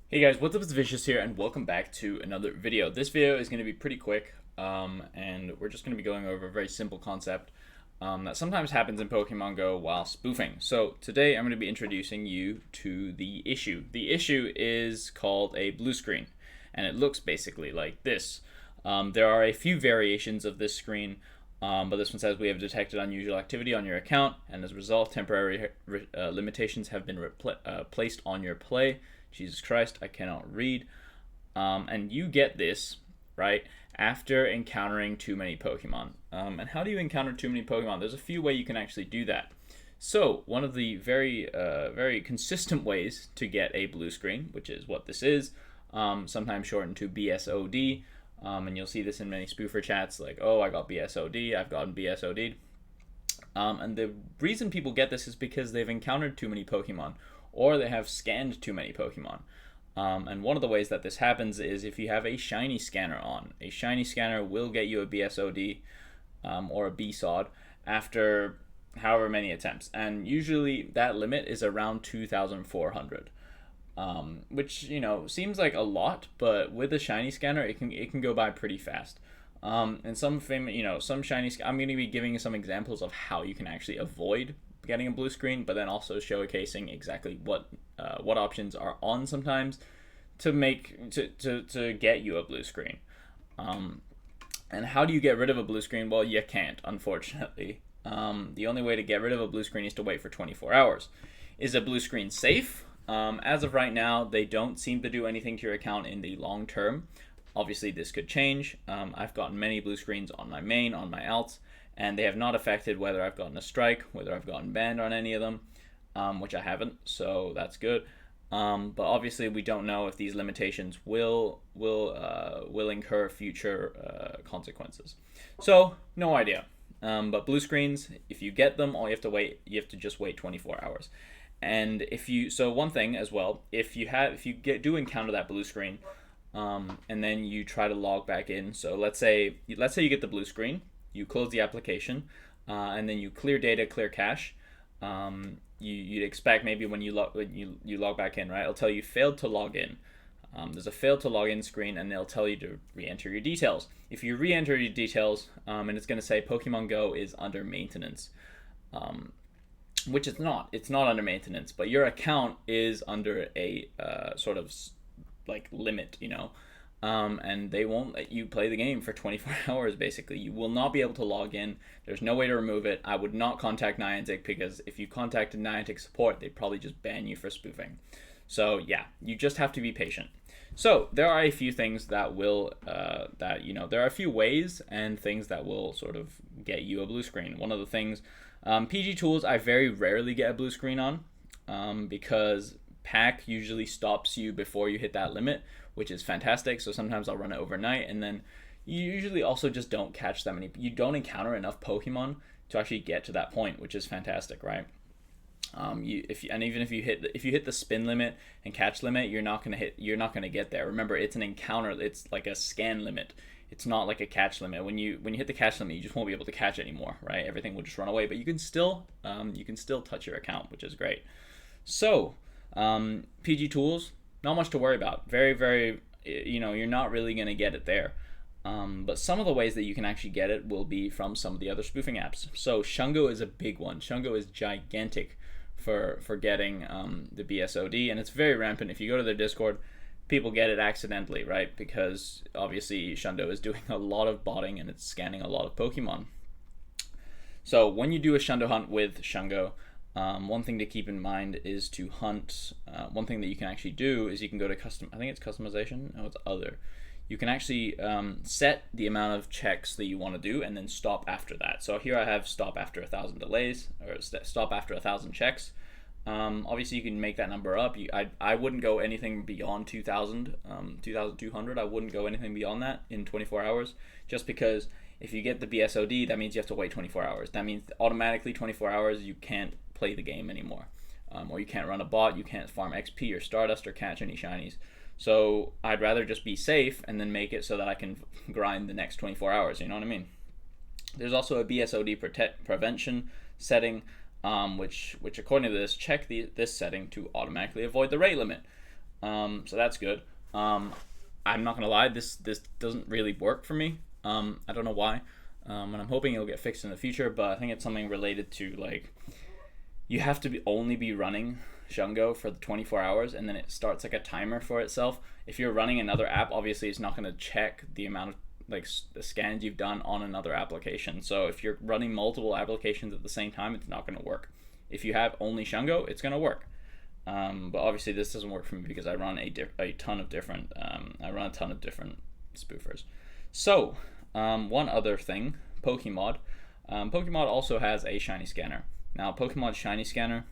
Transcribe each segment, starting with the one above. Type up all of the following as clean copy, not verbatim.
Hey guys, what's up? It's Vicious here, and welcome back to another video. This video is going to be pretty quick, and we're just going to be going over a very simple concept that sometimes happens in Pokemon Go while spoofing. So today I'm going to be introducing you to the issue. The issue is called a blue screen, and it looks basically like this. There are a few variations of this screen, but this one says we have detected unusual activity on your account, and as a result, temporary limitations have been placed on your play. Jesus Christ, I cannot read. And you get this, right, after encountering too many Pokemon. And how do you encounter too many Pokemon? There's a few ways you can actually do that. So, one of the very consistent ways to get a blue screen, which is what this is, sometimes shortened to BSOD, and you'll see this in many spoofer chats, like, oh, I got BSOD, I've gotten BSOD. And the reason people get this is because they've encountered too many Pokemon, or they have scanned too many Pokemon. And one of the ways that this happens is if you have a shiny scanner on. A shiny scanner will get you a BSOD or a BSOD after however many attempts. And usually that limit is around 2,400. Which, seems like a lot, but with a shiny scanner, it can go by pretty fast. And some some shiny. I'm going to be giving you some examples of how you can actually avoid getting a blue screen, but then also showcasing exactly what options are on sometimes to get you a blue screen. And how do you get rid of a blue screen? Well, you can't, unfortunately. The only way to get rid of a blue screen is to wait for 24 hours. Is a blue screen safe? As of right now, they don't seem to do anything to your account in the long term. Obviously, this could change. I've gotten many blue screens on my main, on my alts, and they have not affected whether I've gotten a strike, whether I've gotten banned on any of them, which I haven't, so that's good. But obviously, we don't know if these limitations will incur future consequences. So, no idea. But blue screens, if you get them, you have to just wait 24 hours. And one thing as well, if you do encounter that blue screen, and then you try to log back in. So let's say you get the blue screen, you close the application, and then you clear data, clear cache. You'd expect maybe when you log back in, right? It'll tell you failed to log in. There's a failed to log in screen, and they'll tell you to re-enter your details. If you re-enter your details, and it's going to say Pokemon Go is under maintenance, which it's not. It's not under maintenance, but your account is under a sort of like limit, and they won't let you play the game for 24 hours. Basically, you will not be able to log in. There's no way to remove it. I would not contact Niantic, because if you contacted Niantic support, they'd probably just ban you for spoofing. So yeah, you just have to be patient. So there are a few things that will there are a few ways and things that will sort of get you a blue screen. One of the things, PG tools, I very rarely get a blue screen on, because pack usually stops you before you hit that limit, which is fantastic. So sometimes I'll run it overnight, and then you usually also just don't catch that many. You don't encounter enough Pokemon to actually get to that point, which is fantastic, right? Even if you hit the spin limit and catch limit, you're not gonna get there. Remember, it's an encounter. It's like a scan limit. It's not like a catch limit. When you hit the catch limit, you just won't be able to catch anymore, right? Everything will just run away. But you can still touch your account, which is great. So PG tools, not much to worry about. Very, very, you're not really going to get it there. But some of the ways that you can actually get it will be from some of the other spoofing apps. So Shungo is a big one. Shungo is gigantic for getting the BSOD, and it's very rampant. If you go to their Discord, people get it accidentally, right? Because obviously Shungo is doing a lot of botting, and it's scanning a lot of Pokemon. So when you do a Shungo hunt with Shungo, one thing to keep in mind is to hunt. One thing that you can actually do is you can go to custom. I think it's customization. No, it's other. You can actually set the amount of checks that you want to do, and then stop after that. So here I have stop after 1,000 delays, or stop after 1,000 checks. Obviously, you can make that number up. I wouldn't go anything beyond 2,000, 2,200. I wouldn't go anything beyond that in 24 hours, just because if you get the BSOD, that means you have to wait 24 hours. That means automatically 24 hours you can't play the game anymore, or you can't run a bot, you can't farm XP or Stardust or catch any shinies. So I'd rather just be safe and then make it so that I can grind the next 24 hours. You know what I mean? There's also a BSOD prevention setting, which according to this, check this setting to automatically avoid the rate limit. So that's good. I'm not gonna lie, this doesn't really work for me. I don't know why, and I'm hoping it'll get fixed in the future. But I think it's something related to, like, you have to only be running Shungo for the 24 hours, and then it starts like a timer for itself. If you're running another app, obviously it's not going to check the amount of, like, the scans you've done on another application. So if you're running multiple applications at the same time, it's not going to work. If you have only Shungo, it's going to work. But obviously this doesn't work for me because I run a ton of different spoofers. So one other thing, Pokemon. Pokemon also has a shiny scanner. Now, Pokemon shiny scanner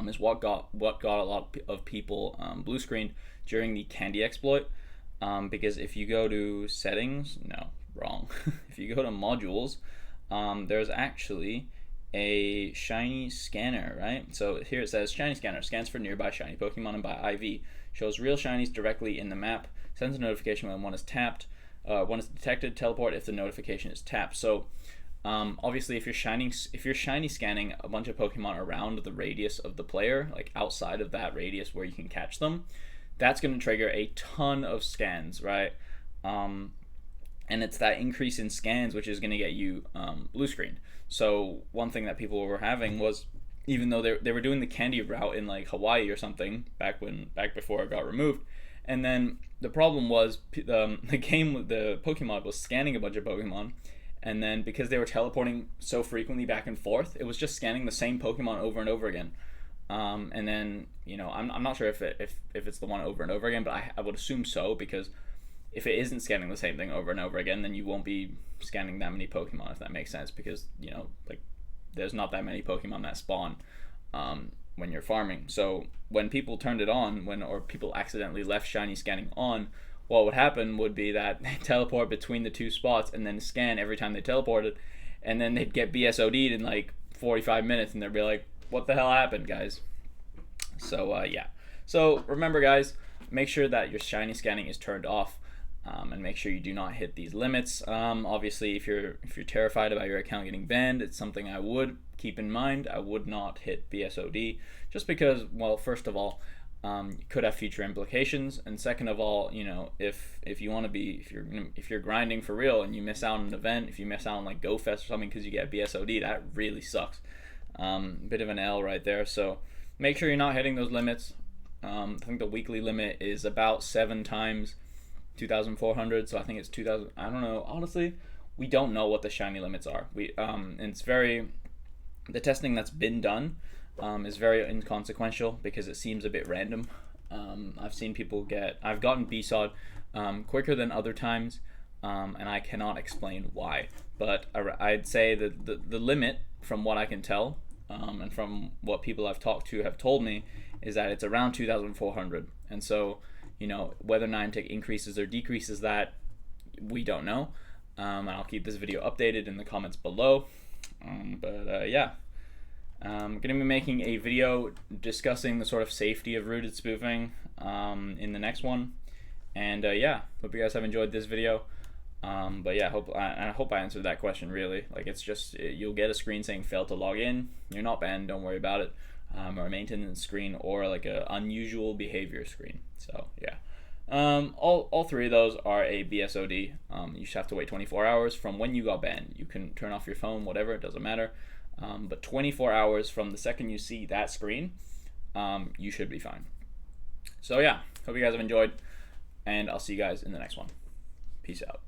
is what got a lot of people blue screened during the candy exploit. Because if you go to settings, no, wrong. If you go to modules, there's actually a shiny scanner, right? So here it says shiny scanner scans for nearby shiny Pokemon and by IV, shows real shinies directly in the map, sends a notification when one is tapped, one is detected, teleport if the notification is tapped. So obviously if you're shiny scanning a bunch of Pokemon around the radius of the player, like outside of that radius where you can catch them, that's going to trigger a ton of scans, right? And it's that increase in scans which is going to get you blue screened. So one thing that people were having was, even though they were doing the candy route in like Hawaii or something back before it got removed, and then the problem was the Pokemon was scanning a bunch of Pokemon, and then because they were teleporting so frequently back and forth, it was just scanning the same Pokemon over and over again. And then, you know, I'm not sure if it's the one over and over again, but I would assume so, because if it isn't scanning the same thing over and over again, then you won't be scanning that many Pokemon, if that makes sense, because, you know, like, there's not that many Pokemon that spawn when you're farming. So when people turned it on, or people accidentally left shiny scanning on, what would happen would be that they teleport between the two spots and then scan every time they teleported, and then they'd get BSOD'd in like 45 minutes, and they'd be like, what the hell happened, guys? So yeah. So remember, guys, make sure that your shiny scanning is turned off, and make sure you do not hit these limits. Obviously, if you're terrified about your account getting banned, it's something I would keep in mind. I would not hit BSOD, just because, well, first of all, it could have future implications, and second of all, you know, if you want to be, if you're grinding for real and you miss out on an event, if you miss out on like Go Fest or something because you get BSOD, that really sucks. Bit of an L right there. So make sure you're not hitting those limits. I think the weekly limit is about 7 times 2,400, so I think it's 2,000. I don't know, honestly. We don't know what the shiny limits are. And it's very, the testing that's been done is very inconsequential because it seems a bit random. I've gotten BSOD quicker than other times, and I cannot explain why. But I'd say that the limit, from what I can tell, and from what people I've talked to have told me, is that it's around 2,400. And so, you know, whether Niantic increases or decreases that, we don't know. And I'll keep this video updated in the comments below. Yeah. I'm going to be making a video discussing the sort of safety of rooted spoofing in the next one. And yeah, hope you guys have enjoyed this video. But yeah, I hope I answered that question, really. Like, it's just, you'll get a screen saying failed to log in. You're not banned, don't worry about it. Or a maintenance screen, or like a unusual behavior screen. So yeah. All 3 of those are a BSOD. You just have to wait 24 hours from when you got banned. You can turn off your phone, whatever, it doesn't matter. But 24 hours from the second you see that screen, you should be fine. So yeah, hope you guys have enjoyed, and I'll see you guys in the next one. Peace out.